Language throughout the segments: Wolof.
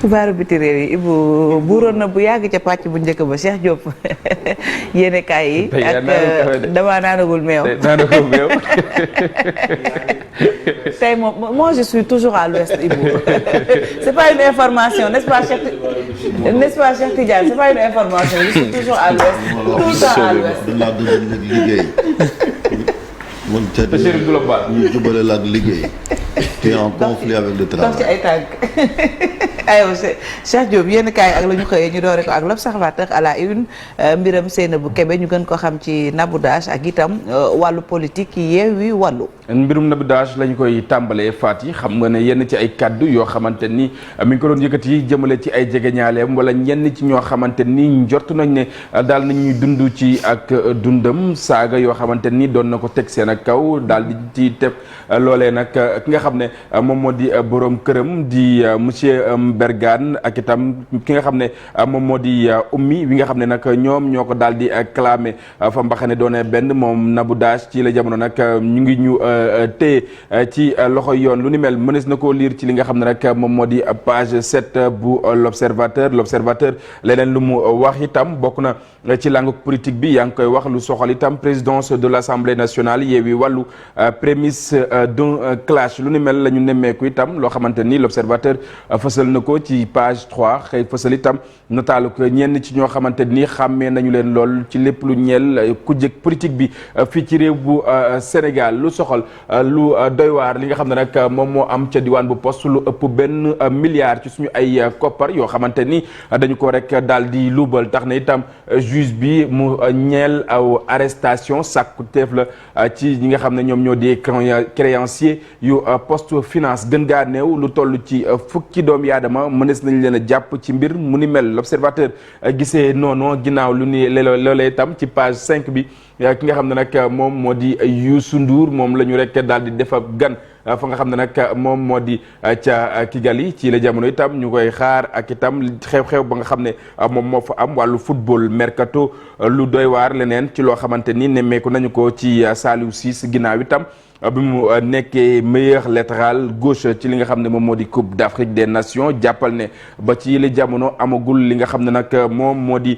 xibaaru biti réew yi Ibou buuroon na bu yàgg ca pàcc bu njëkk ba Cheikh Diop yéene kaay yi ak damaa naanagul meew tey moom moi je suis toujours à l'ouest Ibou c'est pas une information n'est-ce pas Cheikh Tidiane c'est pas une information je suis toujours à l'ouest tout le temps à l'ouest laa doon liggéey mun ca ñu jubale la ak liggéey te en conflit avec le travail donc ci ay tànk aywa Cheikh Diop yéen kaay ak la ñu xëyee ñu doore ko ak l'observateur à la une mbiram Seynabou Kébé ñu gën ko xam ci Nabou Dash ak itam wàllu politique Yewwi Wallu. mbirum Nabou Dash lañ koy tàmbalee faat yi xam nga ne yenn ci ay kaddu yoo xamante ni mi ngi ko doon yëkkati jëmale ci ay jegeñaaleem wala ñenn ci ñoo xamante ni njort nañ ne daal nañuy dund ci ak dundam saaga yoo xamante ni doon na ko teg seen ak kaw daal di ci teg loolee nag ki nga xam ne moom moo di borom këram di monsieur Bergane ak itam ki nga xam ne moom moo di ummi wi nga xam ne nag ñoom ñoo ko daal di clamé fa mbaxane doone benn moom Nabou Dash ci la jamono nag ñu ngi ñu téye ci loxo yoon lu ni mel mënees na koo lire ci li nga xam ne nag moom moo di page 7 bu l'observateur leneen lu mu wax itam bokk na ci langue politique bi yaa ngi koy wax lu soxal itam présidence de l'Assemblée nationale Yewwi Wallu prémisse d'un clash lu ni mel la ñu nemmeeku itam loo xamante ni l'observateur fësal na ko ci page 3 xëy fësal itam nataalu ko ñenn ci ñoo xamante ni xàmmee nañu leen lool ci lépp lu ñeel ku jëkk politique bi fii ci réew bu Sénégal lu soxal lu doy waar li nga xam ne nag moom moo am ca diwaan bu poste lu ëpp benn milliard ci suñu ay koppar yoo xamante ni dañu ko rek daal di luubal tax na itam juge bi mu ñeel aw arrestation sàkku teef la ci ñi nga xam ne ñoom ñoo di créancier yu poste finance gën gaa néew lu toll ci fukki doomu aadama mënees nañ leen a jàpp ci mbir mu ni mel l'observateur gisee noonu ginnaaw lu ni loolee itam ci page 5 bi ki nga xam ne nag moom moo di Youssou Ndour moom la ñu rek daal di def ab gan fa nga xam ne nag moom moo di ca Kigali ci la jamono itam ñu koy xaar ak itam xew-xew ba nga xam ne moom moo fa am wàllu football mercato lu doy waar leneen ci loo xamante ni nemmeeku nañu ko ci Saliou Ciss ginnaaw itam bi mu nekkee meilleur latéral gauche ci li nga xam ne moom moo di Coupe d'Afrique des Nations jàppal ne ba ci li jamono amagul li nga xam ne nag moom moo di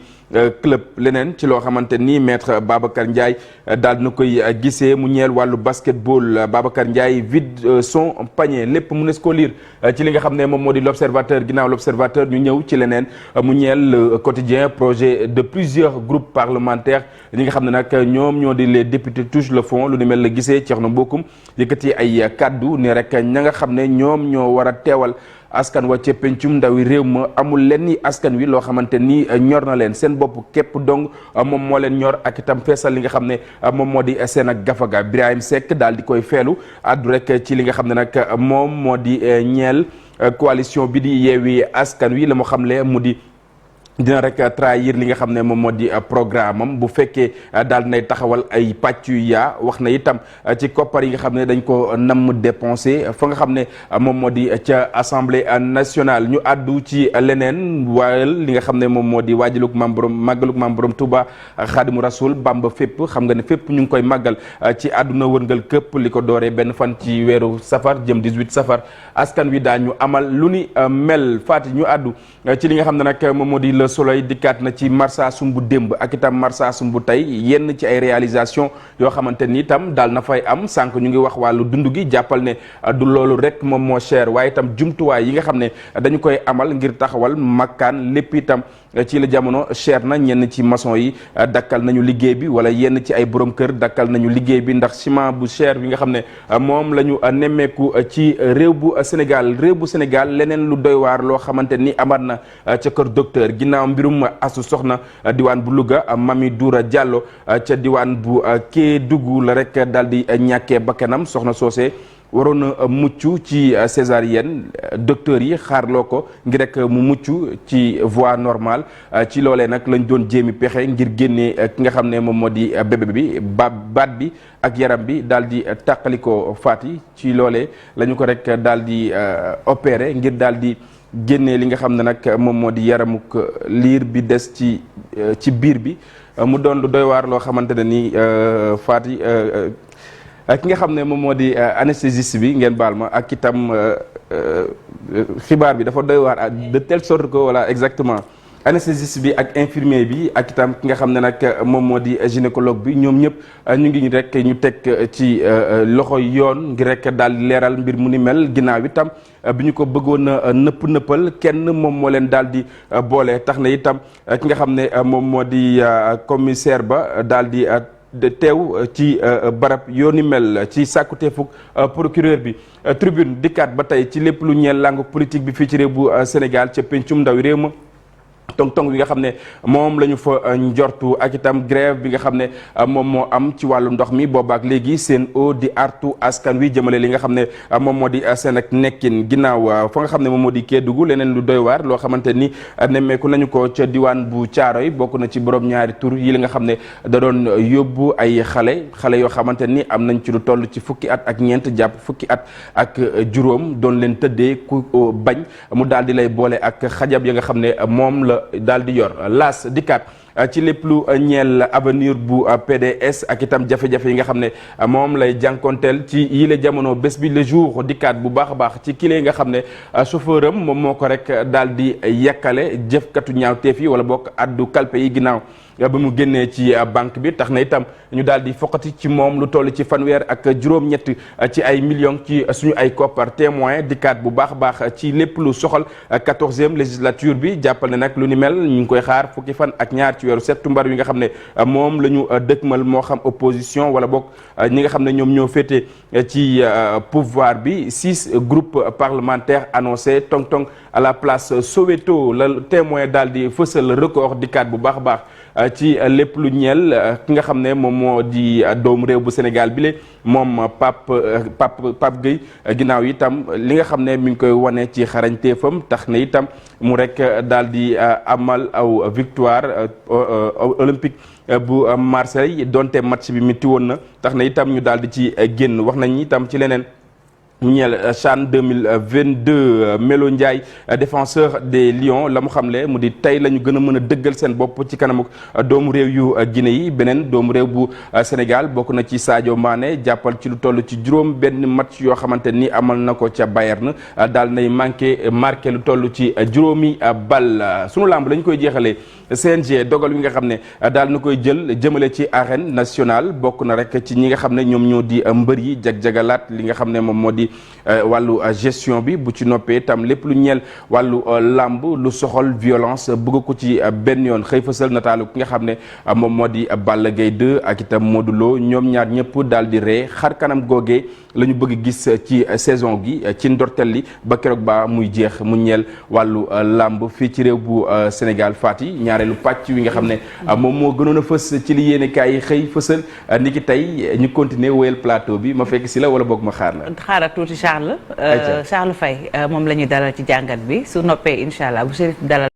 club leneen ci loo xamante ni maître Babacar Ndiaye daal na koy gisee mu ñeel wàllu basketball Babacar Ndiaye vide son panier lépp mu nes ko lire ci li nga xam ne moom moo di l'observateur ginnaaw l'observateur ñu ñëw ci leneen mu ñeel le quotidien projet de plusieurs groupes parlementaires ñi nga xam ne nag ñoom ñoo di les députés touchent le fond lu ni mel la gisee Thierno Bocoum yëkkati ay kaddu ne rek ña nga xam ne ñoom ñoo war a teewal askan wa ca pencum ndawi réew ma amul leen ni askan wi loo xamante ni ñor na leen seen bopp képp dong moom moo leen ñor ak itam feesal li nga xam ne moom moo di seen ak gafaga Birahim Seck daal di koy feelu addu rek ci li nga xam ne nag moom moo di ñeel coalition bi di Yewwi Askan Wi la mu xamle mu di dina rek trahir li nga xam ne moom moo di programme am bu fekkee daal nay taxawal ay pàcc yu yaa wax na itam ci koppar yi nga xam ne dañ ko namm dépensé fa nga xam ne moom moo di ca assemblée nationale ñu àddu ci leneen waayal li nga xam ne moom moo di waajalug maam borom màggalug maam borom Touba Xaadimu Rasul Bamba fépp xam nga ne fépp ñu ngi koy màggal ci àdduna wërngal këpp li ko dooree benn fan ci weeru safar jëm 18 safar askan wi daa ñu amal lu ni mel faati ñu àddu ci li nga xam ne nag moom moo di Le Soleil dikkaat na ci marsasum bu démb ak itam marsasum bu tey yenn ci ay réalisation yoo xamante ni itam daal na fay am sànq ñu ngi wax wàllu dund gi jàppal ne du loolu rek moom moo cher waaye itam jumtuwaay yi nga xam ne dañu koy amal ngir taxawal makkaan lépp itam ci la jamono cher na ñenn ci maçon yi dakkal nañu liggéey bi wala yenn ci ay borom kër dakkal nañu liggéey bi ndax ciment bu cher bi nga xam ne moom la ñu nemmeeku ci réew bu Sénégal leneen lu doy waar loo xamante ni amaat na ca kër docteur ginnaaw mbirum asu soxna diwaan bu Louga Mami Doura Diallo ca diwaan bu Kédougou la rek daal di ñàkkee bakkanam soxna soosé waroon a mucc ci césarienne docteur yi xaarloo ko ngir rek mu mucc ci voie normale ci loolee nag lañ doon jéemi pexe ngir génnee ki nga xam ne moom moo di bébé bi baat bi ak yaram bi daal di tàqaliko faati ci loolee la ñu ko rek daal di opéré ngir daal di génnee li nga xam ne nag moom moo di yaramuk liir bi des ci biir bi mu doon lu doy waar loo xamante ne ni faati ki nga xam ne moom moo di anesthésiste bi ngeen baal ma ak itam xibaar bi dafa doy waar de telle sorte que voilà exactement anesthésiste bi ak infirmier bi ak itam ki nga xam ne nag moom moo di gynécologue bi ñoom ñëpp ñu ngi rek ñu teg ci loxo yoon ngir rek daal di leeral mbir mu ni mel ginnaaw itam bi ñu ko bëggoon a nëppal kenn moom moo leen daal di boole tax na itam ki nga xam ne moom moo di commissaire ba daal di teew ci barab yooni mel ci sàkkuteefuk procureur bi tribune dikkaat ba tey ci lépp lu ñeel langue politique bi fii ci réew bu Sénégal ca pencum ndaw réew ma tong-tong bi nga xam ne moom la ñu fa njortu ak itam grève bi nga xam ne moom moo am ci wàllu ndox mi boobaak léegi Sen'Eau di artu askan wi jëmale li nga xam ne moom moo di seen ak nekkin ginnaaw fa nga xam ne moom moo di Kédougou leneen lu doy waar loo xamante ni nemmeeku nañu ko ca diwaan bu Caaroy bokk na ci borom ñaari tur yi li nga xam ne da doon yóbbu ay xale yoo xamante ni am nañ ci lu toll ci fukki at ak ñeent jàpp fukki at ak juróom doon leen tëddee ku bañ mu daal di lay boole ak xajab ya nga xam ne moom la daal di yor laas dikkaat ci lépp lu ñeel avenir bu PDS ak itam jafe-jafe yi nga xam ne moom lay jànkonteel ci yile jamono bés bi le jour dikkaat bu baax a baax ci kile nga xam ne chauffeur am moom moo ko rek daal di yàkkale jëfkatu ñaawteef yi wala bokk addu kalpe yi ginnaaw ba mu génnee ci banque bi tax na itam ñu daal di foqati ci moom lu toll ci fanweer ak juróom-ñett ci ay millions ci suñu ay koppar témoin dikkaat bu baax a baax ci lépp lu soxal 14e législature bi jàppal ne nag lu ni mel ñu ngi koy xaar fukki fan ak ñaar ci weeru septembre yi nga xam ne moom la ñu dëkkmal moo xam opposition wala boog ñi nga xam ne ñoom ñoo féete ci pouvoir bi 6 groupes parlementaires annoncé tong-tong à la place Soweto la témoin daal di fësal record dikkaat bu baax a baax ci lépp lu ñeel ki nga xam ne moom moo di doomu réew bu Sénégal bi le moom Pape Gueye ginnaaw itam li nga xam ne mi ngi koy wane ci xarañteefam tax na itam mu rek daal di amal aw victoire olympique bu Marseille donte match bi metti woon na tax na itam ñu daal di ci génn wax nañ itam ci leneen ñeel CHAN 2022 Melo Ndiaye défenseur des Lions la mu xamle mu di tey la ñu gën a mën a dëggal seen bopp ci kanamu doomu réew yu Guinée yi beneen doomu réew bu Sénégal bokk na ci Sadio Mané jàppal ci lu toll ci juróom benn match yoo xamante ni amal na ko ca Bayern daal nay marqué lu toll ci juróomi bal sunu lamb lañ koy jeexalee CNG dogal wi nga xam ne daal na koy jël jëmale ci arène nationale bokk na rek ci ñi nga xam ne ñoom ñoo di mbër yi jag-jagalaat li nga xam ne moom moo di wàllu gestion bi bu ci noppee itam lépp lu ñeel wàllu lamb lu soxal violence bëgg ko ci benn yoon xëy fësal nataalu ki nga xam ne moom moo di Balla Gaye 2 ak itam Modou Lo ñoom ñaar ñëpp daal di ree xar kanam googee la ñu bëgg gis ci saison gi ci ndorteel li ba keroog ba muy jeex mu ñeel wàllu lamb fii ci réew bu Sénégal Fati ñaareelu pàcc wi nga xam ne moom moo gënoon a fës ci li yéene kaay yi xëy fësal ni ki tey ñu continuer wéyal plateau bi ma fekk si la wala boog ma xaar la. xaaral tuuti Charles Faye moom la ñuy dalal ci jàngat bi su noppee incha allah bu Chérif dalal.